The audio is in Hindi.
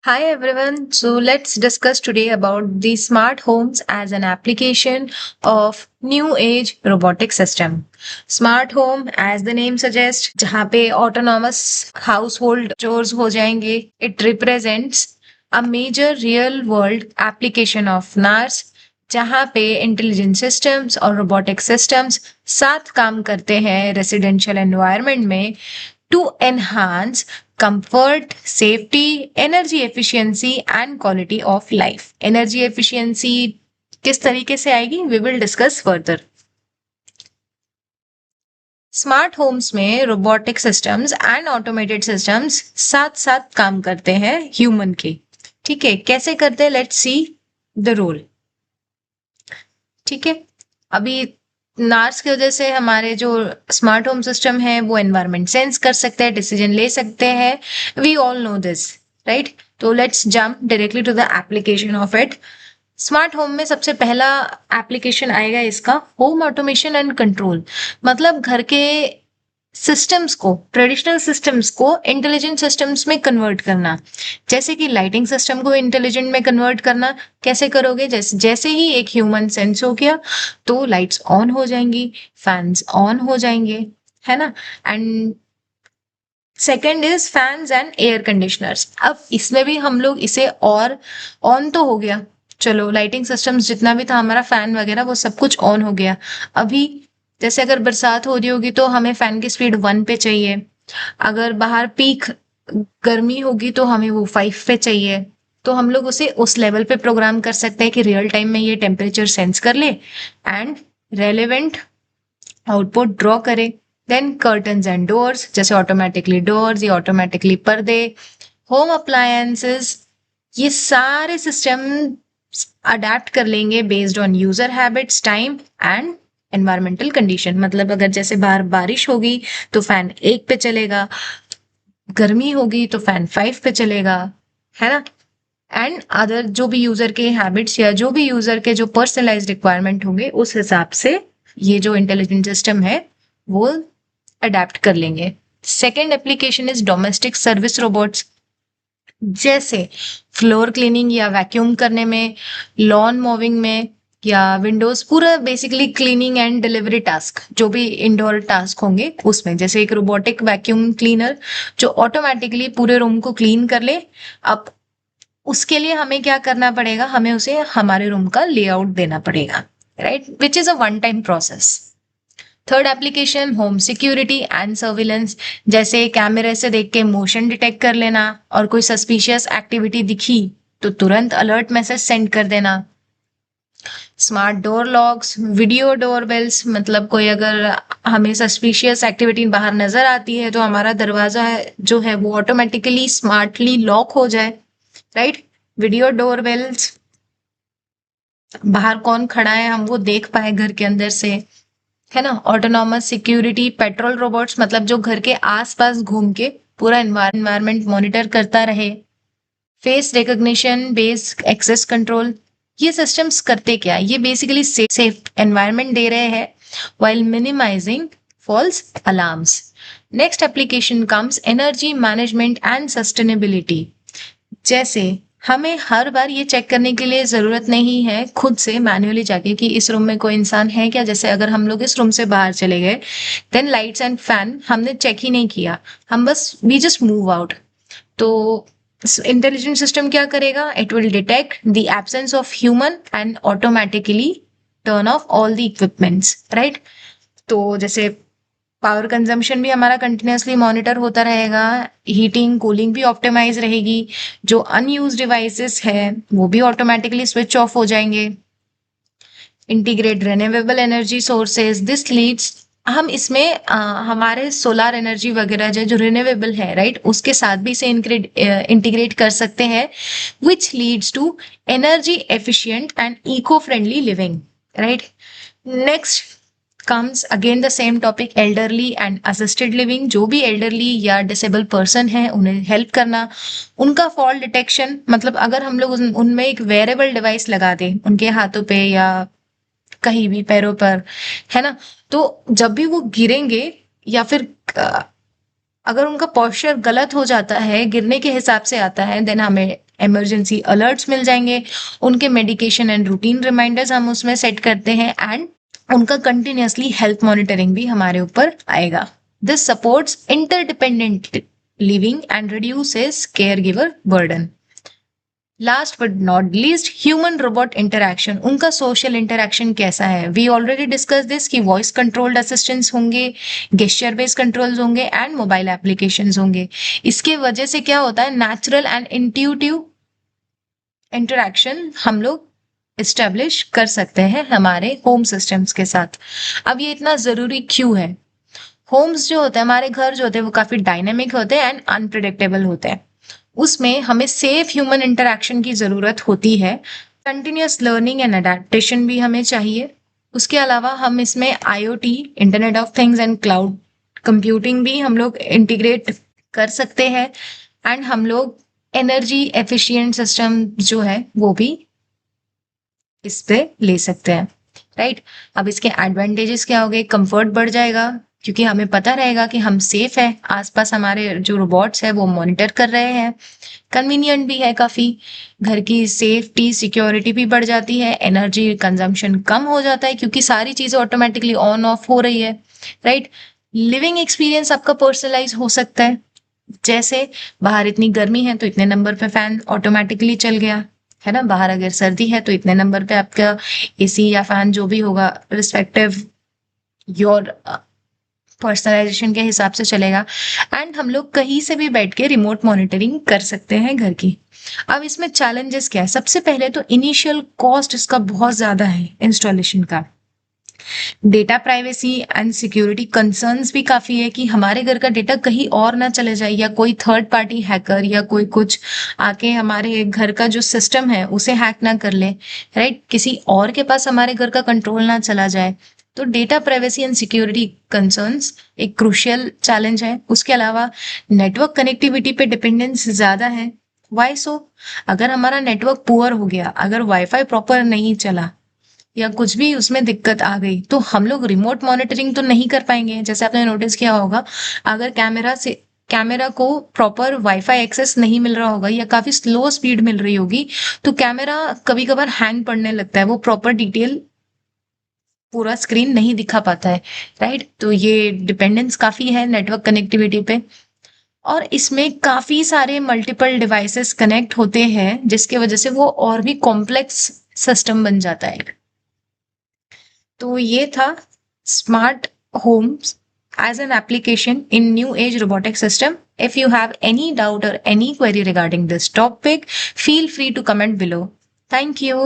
Hi everyone. So let's discuss today about the smart homes as an application of new age robotic system. Smart home as the name suggests जहाँ पे autonomous household chores हो जाएंगे. It represents a major real world application of NARS जहाँ पे इंटेलिजेंट सिस्टम्स और रोबोटिक सिस्टम्स साथ काम करते हैं रेसिडेंशियल एनवायरनमेंट में to enhance comfort, safety, energy efficiency and quality of life. Energy efficiency किस तरीके से आएगी? We will discuss further. Smart homes में robotic systems and automated systems साथ साथ काम करते हैं ह्यूमन के. ठीक है, कैसे करते हैं? Let's see the role. ठीक है, अभी नार्स की वजह से हमारे जो स्मार्ट होम सिस्टम है वो एनवायरनमेंट सेंस कर सकते हैं, डिसीजन ले सकते हैं. We all know this, right? तो let's jump directly to the application of it. Smart home में सबसे पहला एप्लीकेशन आएगा इसका होम ऑटोमेशन एंड कंट्रोल. मतलब घर के सिस्टम्स को, ट्रेडिशनल सिस्टम्स को इंटेलिजेंट सिस्टम्स में कन्वर्ट करना. जैसे कि लाइटिंग सिस्टम को इंटेलिजेंट में कन्वर्ट करना. कैसे करोगे? जैसे जैसे ही एक ह्यूमन सेंस हो गया तो लाइट्स ऑन हो जाएंगी, फैंस ऑन हो जाएंगे, है ना. And second is fans and air conditioners. अब इसमें भी हम लोग इसे और ऑन तो हो गया, चलो लाइटिंग सिस्टम्स जितना भी था हमारा, फैन वगैरह वो सब कुछ ऑन हो गया. अभी जैसे अगर बरसात हो रही होगी तो हमें फैन की स्पीड 1 पे चाहिए. अगर बाहर पीक गर्मी होगी तो हमें वो 5 पे चाहिए. तो हम लोग उसे उस लेवल पे प्रोग्राम कर सकते हैं कि रियल टाइम में ये टेम्परेचर सेंस कर ले एंड रेलेवेंट आउटपुट ड्रॉ करे. देन कर्टन्स एंड डोर्स, जैसे ऑटोमेटिकली डोर्स या ऑटोमेटिकली पर्दे, होम अप्लायंसेस, ये सारे सिस्टम अडेप्ट कर लेंगे based on user habits, time and environmental condition. मतलब अगर जैसे बाहर बारिश होगी तो फैन 1 पे चलेगा, गर्मी होगी तो फैन 5 पे चलेगा, है ना. एंड अदर जो भी यूजर के हैबिट्स या जो भी यूजर के जो पर्सनलाइज्ड रिक्वायरमेंट होंगे उस हिसाब से ये जो इंटेलिजेंट सिस्टम है वो अडेप्ट कर लेंगे. Second application is domestic service robots. जैसे फ्लोर क्लीनिंग या वैक्यूम करने में, लॉन मूविंग में, या विंडोज, पूरा basically cleaning and delivery task, जो भी इंडोर टास्क होंगे उसमें. जैसे एक रोबोटिक वैक्यूम क्लीनर जो ऑटोमेटिकली पूरे रूम को क्लीन कर ले. अब उसके लिए हमें क्या करना पड़ेगा? हमें उसे हमारे रूम का लेआउट देना पड़ेगा, right, which is a one time process. Third application home security and surveillance. जैसे कैमरे से देख के मोशन डिटेक्ट कर लेना और कोई सस्पिशियस एक्टिविटी दिखी तो तुरंत अलर्ट मैसेज सेंड कर देना. Smart door locks, video door bells, मतलब कोई अगर हमें सस्पिशियस एक्टिविटी बाहर नजर आती है तो हमारा दरवाजा जो है वो ऑटोमेटिकली स्मार्टली लॉक हो जाए, राइट. वीडियो डोर बेल्स, बाहर कौन खड़ा है हम वो देख पाए घर के अंदर से, है ना. ऑटोनॉमस सिक्योरिटी पेट्रोल रोबोट्स, मतलब जो घर के आसपास घूम के पूरा एनवायरनमेंट मॉनिटर करता रहे. Face recognition based access control. ये सिस्टम्स करते क्या? ये बेसिकली सेफ एनवायरनमेंट दे रहे हैं while minimizing false alarms. Next application comes energy management and sustainability. जैसे हमें हर बार ये चेक करने के लिए जरूरत नहीं है खुद से मैन्युअली जाके कि इस रूम में कोई इंसान है क्या. जैसे अगर हम लोग इस रूम से बाहर चले गए, देन लाइट्स एंड फैन हमने चेक ही नहीं किया, हम बस वी जस्ट मूव आउट. तो इंटेलिजेंट सिस्टम क्या करेगा? It will detect the absence of human and automatically turn off all the equipments, right. तो जैसे पावर कंजम्पशन भी हमारा कंटिन्यूसली मॉनिटर होता रहेगा, हीटिंग कूलिंग भी ऑप्टिमाइज रहेगी, जो अनयूज डिवाइसेस है वो भी ऑटोमेटिकली स्विच ऑफ हो जाएंगे. Integrate renewable energy sources, this leads, हम इसमें हमारे सोलर एनर्जी वगैरह जो रिन्यूएबल है, राइट, उसके साथ भी इसे इंटीग्रेट कर सकते हैं, which leads to energy efficient and eco friendly living, right. Next comes again the same topic, elderly and assisted living. जो भी elderly या disabled person है उन्हें help करना. उनका fall detection, मतलब अगर हम लोग उनमें एक wearable device लगा दें उनके हाथों पे या कहीं भी पैरों पर, है ना, तो जब भी वो गिरेंगे या फिर अगर उनका पोस्चर गलत हो जाता है, गिरने के हिसाब से आता है, देन हमें इमरजेंसी अलर्ट्स मिल जाएंगे, उनके मेडिकेशन एंड रूटीन रिमाइंडर्स हम उसमें सेट करते हैं, एंड उनका कंटिन्यूअसली हेल्थ मॉनिटरिंग भी हमारे ऊपर आएगा. This supports interdependent living and reduces care giver burden. Last but not least, human robot interaction. उनका सोशल इंटरैक्शन कैसा है? वी ऑलरेडी डिस्कस दिस कि वॉइस कंट्रोल्ड असिस्टेंट्स होंगे, गेस्चर बेस्ड कंट्रोल्स होंगे एंड मोबाइल एप्लीकेशंस होंगे. इसके वजह से क्या होता है, नेचुरल एंड इंट्यूटिव इंटरैक्शन हम लोग इस्टेब्लिश कर सकते हैं हमारे होम सिस्टम्स के साथ. अब ये इतना जरूरी क्यों है? होम्स जो होते हैं, हमारे घर जो होते हैं, वो काफी डायनेमिक होते हैं एंड अनप्रिडिक्टेबल होते हैं. उसमें हमें सेफ ह्यूमन इंटरैक्शन की जरूरत होती है. कंटिन्यूअस लर्निंग एंड अडेप्टेशन भी हमें चाहिए. उसके अलावा हम इसमें IoT, internet of things and cloud computing भी हम लोग इंटीग्रेट कर सकते हैं, एंड हम लोग एनर्जी एफिशिएंट सिस्टम जो है वो भी इस पे ले सकते हैं, राइट. अब इसके एडवांटेजेस क्या हो गए? कंफर्ट बढ़ जाएगा क्योंकि हमें पता रहेगा कि हम सेफ है, आसपास हमारे जो रोबोट्स है वो मॉनिटर कर रहे हैं. कन्वीनियंट भी है काफी, घर की सेफ्टी सिक्योरिटी भी बढ़ जाती है, एनर्जी कंजम्पशन कम हो जाता है क्योंकि सारी चीजें ऑटोमेटिकली ऑन ऑफ हो रही है, राइट. लिविंग एक्सपीरियंस आपका पर्सनलाइज हो सकता है. जैसे बाहर इतनी गर्मी है तो इतने नंबर पे फैन ऑटोमेटिकली चल गया, है ना. बाहर अगर सर्दी है तो इतने नंबर पे आपका AC या फैन जो भी होगा रिस्पेक्टिव योर पर्सनलाइजेशन के हिसाब से चलेगा. एंड हम लोग कहीं से भी बैठ के रिमोट मॉनिटरिंग कर सकते हैं घर की. अब इसमें चैलेंजेस क्या है? सबसे पहले तो इनिशियल कॉस्ट इसका बहुत ज्यादा है इंस्टॉलेशन का. Data privacy and security concerns भी काफी है कि हमारे घर का डेटा कहीं और ना चले जाए, या कोई थर्ड पार्टी हैकर या कोई कुछ आके हमारे घर का जो सिस्टम है उसे हैक ना कर ले, राइट. किसी और के पास हमारे घर का कंट्रोल ना चला जाए. तो data privacy and security concerns एक क्रूशियल चैलेंज है. उसके अलावा नेटवर्क कनेक्टिविटी पे डिपेंडेंस ज्यादा है. वाई सो? अगर हमारा नेटवर्क पुअर हो गया, अगर वाईफाई प्रॉपर नहीं चला या कुछ भी उसमें दिक्कत आ गई, तो हम लोग रिमोट मॉनिटरिंग तो नहीं कर पाएंगे. जैसे आपने नोटिस किया होगा, अगर कैमरा को प्रॉपर वाईफाई एक्सेस नहीं मिल रहा होगा या काफी स्लो स्पीड मिल रही होगी, तो कैमरा कभी कभार हैंग पड़ने लगता है, वो प्रॉपर डिटेल पूरा स्क्रीन नहीं दिखा पाता है, राइट. तो ये डिपेंडेंस काफी है नेटवर्क कनेक्टिविटी पे. और इसमें काफी सारे मल्टीपल डिवाइसेस कनेक्ट होते हैं जिसकी वजह से वो और भी कॉम्प्लेक्स सिस्टम बन जाता है. तो ये था smart homes as an application in new age robotic system. If you have any doubt or any query regarding this topic, feel free to comment below. Thank you.